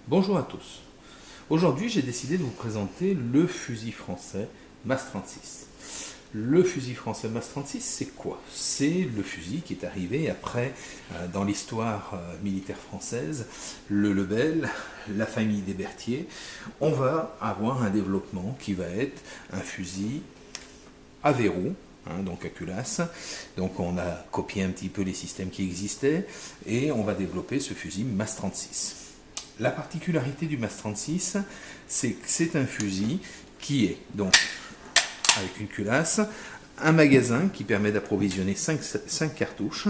Bonjour à tous. Aujourd'hui, j'ai décidé de vous présenter le fusil français MAS-36. Le fusil français MAS-36, c'est quoi? C'est le fusil qui est arrivé après, dans l'histoire militaire française, le Lebel, la famille des Berthier. On va avoir un développement qui va être un fusil à verrou, donc à culasse. Donc on a copié un petit peu les systèmes qui existaient et on va développer ce fusil MAS-36. La particularité du MAS-36, c'est que c'est un fusil qui est donc avec une culasse, un magasin qui permet d'approvisionner 5 cartouches.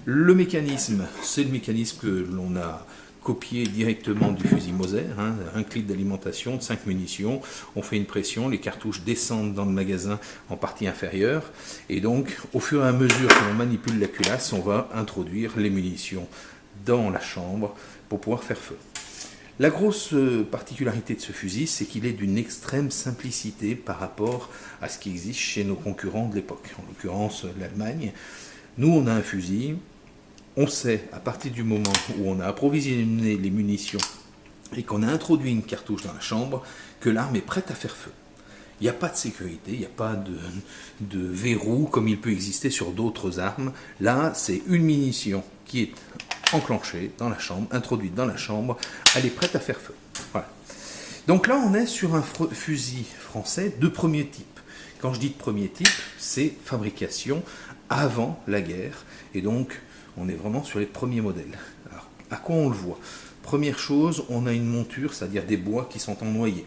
Le mécanisme, c'est le mécanisme que l'on a copié directement du fusil Mauser, un clip d'alimentation, 5 munitions, on fait une pression, les cartouches descendent dans le magasin en partie inférieure, et donc au fur et à mesure que l'on manipule la culasse, on va introduire les munitions dans la chambre pour pouvoir faire feu. La grosse particularité de ce fusil, c'est qu'il est d'une extrême simplicité par rapport à ce qui existe chez nos concurrents de l'époque, en l'occurrence l'Allemagne. Nous, on a un fusil, on sait à partir du moment où on a approvisionné les munitions et qu'on a introduit une cartouche dans la chambre, que l'arme est prête à faire feu. Il n'y a pas de sécurité, il n'y a pas de verrou comme il peut exister sur d'autres armes. Là, c'est une munition qui est enclenchée dans la chambre, introduite dans la chambre, elle est prête à faire feu. Voilà. Donc là, on est sur un fusil français de premier type. Quand je dis de premier type, c'est fabrication avant la guerre. Et donc, on est vraiment sur les premiers modèles. Alors, à quoi on le voit? Première chose, on a une monture, c'est-à-dire des bois qui sont en noyer.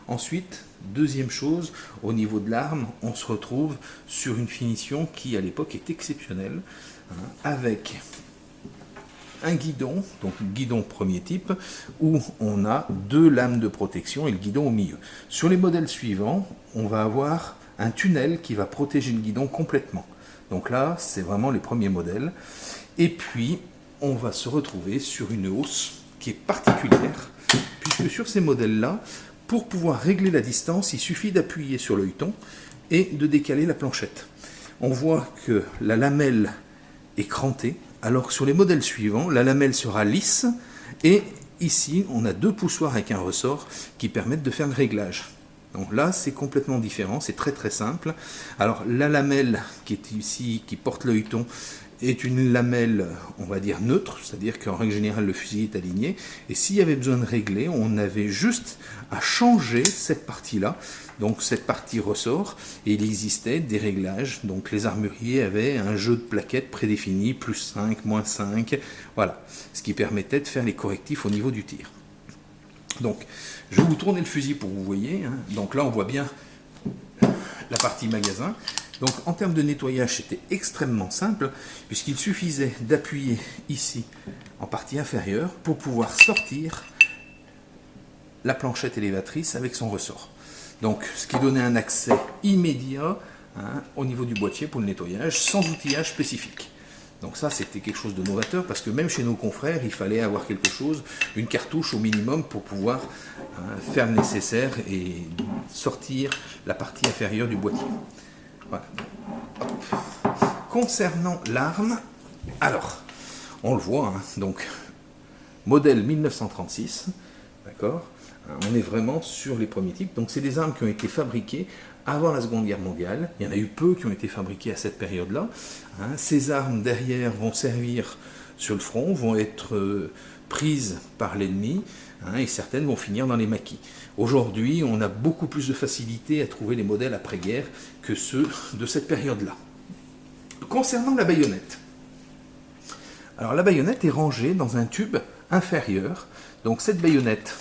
Ensuite, deuxième chose, au niveau de l'arme, on se retrouve sur une finition qui, à l'époque, est exceptionnelle, avec un guidon, donc guidon premier type, où on a 2 lames de protection et le guidon au milieu. Sur les modèles suivants, on va avoir un tunnel qui va protéger le guidon complètement. Donc là, c'est vraiment les premiers modèles. Et puis, on va se retrouver sur une hausse qui est particulière, puisque sur ces modèles-là, pour pouvoir régler la distance, il suffit d'appuyer sur l'œilleton et de décaler la planchette. On voit que la lamelle est crantée, alors que sur les modèles suivants, la lamelle sera lisse, et ici, on a 2 poussoirs avec un ressort qui permettent de faire le réglage. Donc là, c'est complètement différent, c'est très très simple. Alors la lamelle qui est ici, qui porte l'œilleton, est une lamelle, on va dire neutre, c'est-à-dire qu'en règle générale, le fusil est aligné. Et s'il y avait besoin de régler, on avait juste à changer cette partie-là, donc cette partie ressort, et il existait des réglages. Donc les armuriers avaient un jeu de plaquettes prédéfini, plus 5, moins 5, voilà, ce qui permettait de faire les correctifs au niveau du tir. Donc, je vais vous tourner le fusil pour que vous voyez. Donc là, on voit bien la partie magasin. Donc en termes de nettoyage, c'était extrêmement simple, puisqu'il suffisait d'appuyer ici, en partie inférieure, pour pouvoir sortir la planchette élévatrice avec son ressort. Donc ce qui donnait un accès immédiat au niveau du boîtier pour le nettoyage, sans outillage spécifique. Donc ça, c'était quelque chose de novateur, parce que même chez nos confrères, il fallait avoir quelque chose, une cartouche au minimum, pour pouvoir faire le nécessaire et sortir la partie inférieure du boîtier. Voilà. Concernant l'arme, alors, on le voit, donc, modèle 1936, d'accord, on est vraiment sur les premiers types. Donc c'est des armes qui ont été fabriquées avant la Seconde Guerre mondiale. Il y en a eu peu qui ont été fabriquées à cette période-là. Ces armes derrière vont servir sur le front, vont être prises par l'ennemi, et certaines vont finir dans les maquis. Aujourd'hui, on a beaucoup plus de facilité à trouver les modèles après-guerre que ceux de cette période-là. Concernant la baïonnette, alors la baïonnette est rangée dans un tube inférieur. Donc cette baïonnette,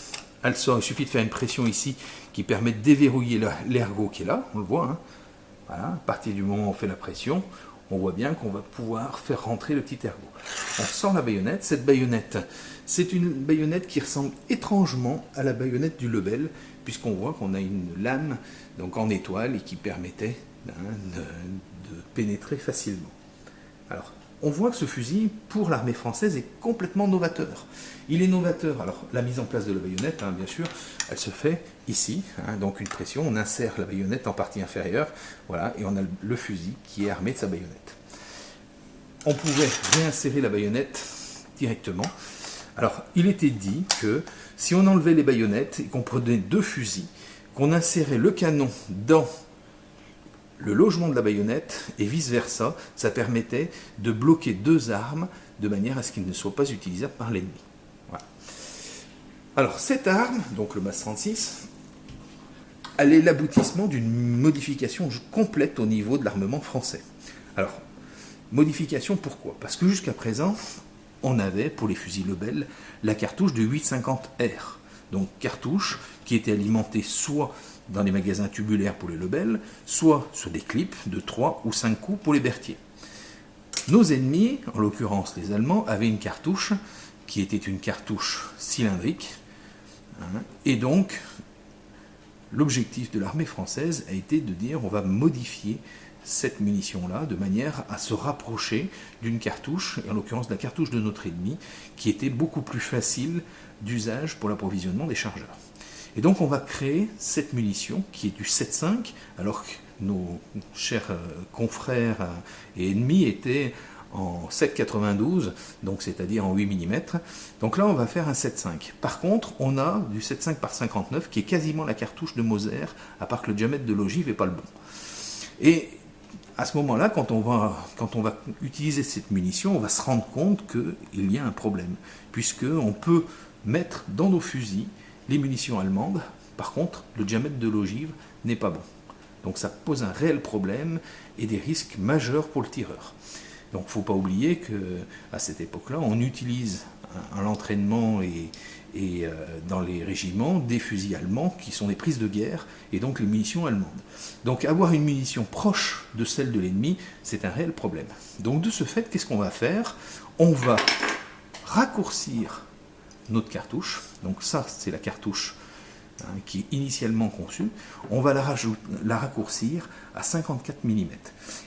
elle sort, il suffit de faire une pression ici qui permet de déverrouiller l'ergot qui est là, on le voit. Voilà, à partir du moment où on fait la pression, on voit bien qu'on va pouvoir faire rentrer le petit ergot. On sort la baïonnette. Cette baïonnette, c'est une baïonnette qui ressemble étrangement à la baïonnette du Lebel, puisqu'on voit qu'on a une lame donc en étoile et qui permettait de pénétrer facilement. Alors, on voit que ce fusil, pour l'armée française, est complètement novateur. Il est novateur. Alors, la mise en place de la baïonnette, bien sûr, elle se fait ici. Donc, une pression, on insère la baïonnette en partie inférieure. Voilà, et on a le fusil qui est armé de sa baïonnette. On pouvait réinsérer la baïonnette directement. Alors, il était dit que si on enlevait les baïonnettes et qu'on prenait 2 fusils, qu'on insérait le canon dans le logement de la baïonnette et vice-versa, ça permettait de bloquer 2 armes de manière à ce qu'ils ne soient pas utilisables par l'ennemi. Voilà. Alors, cette arme, donc le MAS 36, elle est l'aboutissement d'une modification complète au niveau de l'armement français. Alors, modification pourquoi? Parce que jusqu'à présent, on avait pour les fusils Lebel la cartouche de 8,50R. Donc cartouche qui était alimentée soit dans les magasins tubulaires pour les Lebel, soit sur des clips de 3 ou 5 coups pour les Berthier. Nos ennemis, en l'occurrence les Allemands, avaient une cartouche qui était une cartouche cylindrique. Et donc, l'objectif de l'armée française a été de dire on va modifier cette munition-là de manière à se rapprocher d'une cartouche, et en l'occurrence la cartouche de notre ennemi, qui était beaucoup plus facile d'usage pour l'approvisionnement des chargeurs. Et donc on va créer cette munition qui est du 7,5, alors que nos chers confrères et ennemis étaient en 7,92, donc c'est-à-dire en 8 mm. Donc là on va faire un 7,5. Par contre on a du 7,5 par 59 qui est quasiment la cartouche de Moser, à part que le diamètre de l'ogive n'est pas le bon. Et à ce moment-là, quand on va utiliser cette munition, on va se rendre compte qu'il y a un problème, puisqu'on peut mettre dans nos fusils les munitions allemandes, par contre, le diamètre de l'ogive n'est pas bon. Donc ça pose un réel problème et des risques majeurs pour le tireur. Donc il ne faut pas oublier qu'à cette époque-là, on utilise à l'entraînement et dans les régiments des fusils allemands qui sont des prises de guerre et donc les munitions allemandes. Donc avoir une munition proche de celle de l'ennemi, c'est un réel problème. Donc de ce fait, qu'est-ce qu'on va faire? On va raccourcir notre cartouche. Donc ça, c'est la cartouche qui est initialement conçue. On va la raccourcir à 54 mm.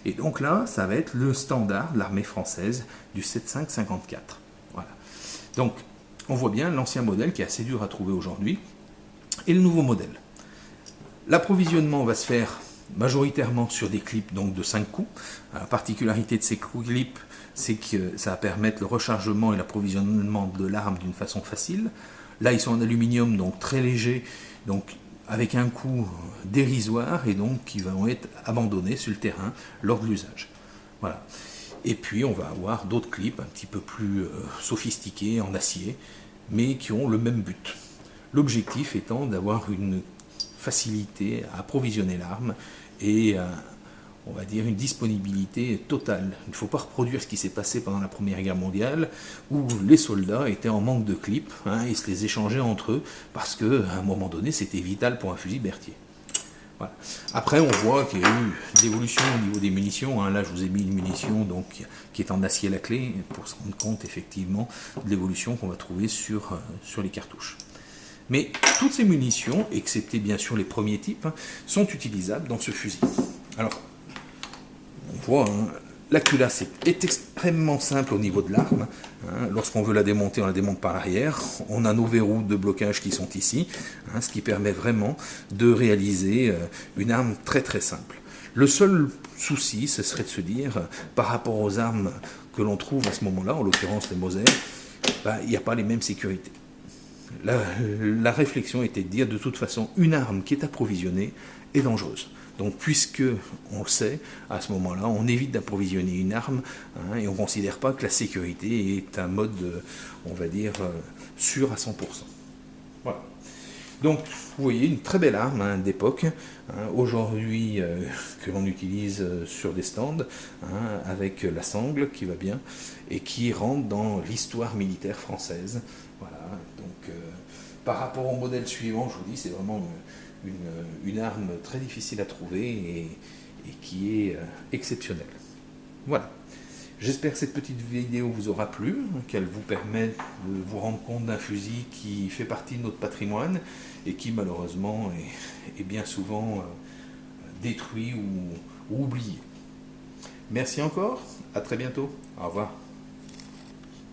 Et donc là, ça va être le standard de l'armée française du 7,5-54. Voilà. Donc, on voit bien l'ancien modèle qui est assez dur à trouver aujourd'hui et le nouveau modèle. L'approvisionnement va se faire majoritairement sur des clips donc de 5 coups. La particularité de ces clips, c'est que ça va permettre le rechargement et l'approvisionnement de l'arme d'une façon facile. Là, ils sont en aluminium, donc très légers, donc avec un coût dérisoire et donc qui vont être abandonnés sur le terrain lors de l'usage. Voilà. Et puis on va avoir d'autres clips un petit peu plus sophistiqués en acier, mais qui ont le même but. L'objectif étant d'avoir une facilité à approvisionner l'arme et on va dire une disponibilité totale. Il ne faut pas reproduire ce qui s'est passé pendant la Première Guerre mondiale où les soldats étaient en manque de clips, ils se les échangeaient entre eux parce qu'à un moment donné c'était vital pour un fusil Berthier. Voilà. Après, on voit qu'il y a eu des évolutions au niveau des munitions. Là, je vous ai mis une munition donc, qui est en acier laclé pour se rendre compte effectivement de l'évolution qu'on va trouver sur les cartouches. Mais toutes ces munitions, excepté bien sûr les premiers types, sont utilisables dans ce fusil. Alors, on voit, la culasse est extrêmement simple au niveau de l'arme. Lorsqu'on veut la démonter, on la démonte par l'arrière. On a nos verrous de blocage qui sont ici, ce qui permet vraiment de réaliser une arme très très simple. Le seul souci, ce serait de se dire, par rapport aux armes que l'on trouve à ce moment-là, en l'occurrence les Moser, il n'y a pas les mêmes sécurités. La réflexion était de dire, de toute façon, une arme qui est approvisionnée est dangereuse. Donc, puisque on le sait, à ce moment-là, on évite d'approvisionner une arme et on ne considère pas que la sécurité est un mode, on va dire, sûr à 100%. Voilà. Donc, vous voyez, une très belle arme d'époque, aujourd'hui que l'on utilise sur des stands, avec la sangle qui va bien et qui rentre dans l'histoire militaire française. Voilà. Donc, par rapport au modèle suivant, je vous dis, c'est vraiment une arme très difficile à trouver et qui est exceptionnelle. Voilà. J'espère que cette petite vidéo vous aura plu, qu'elle vous permet de vous rendre compte d'un fusil qui fait partie de notre patrimoine et qui malheureusement est bien souvent détruit ou oublié. Merci encore, à très bientôt, au revoir.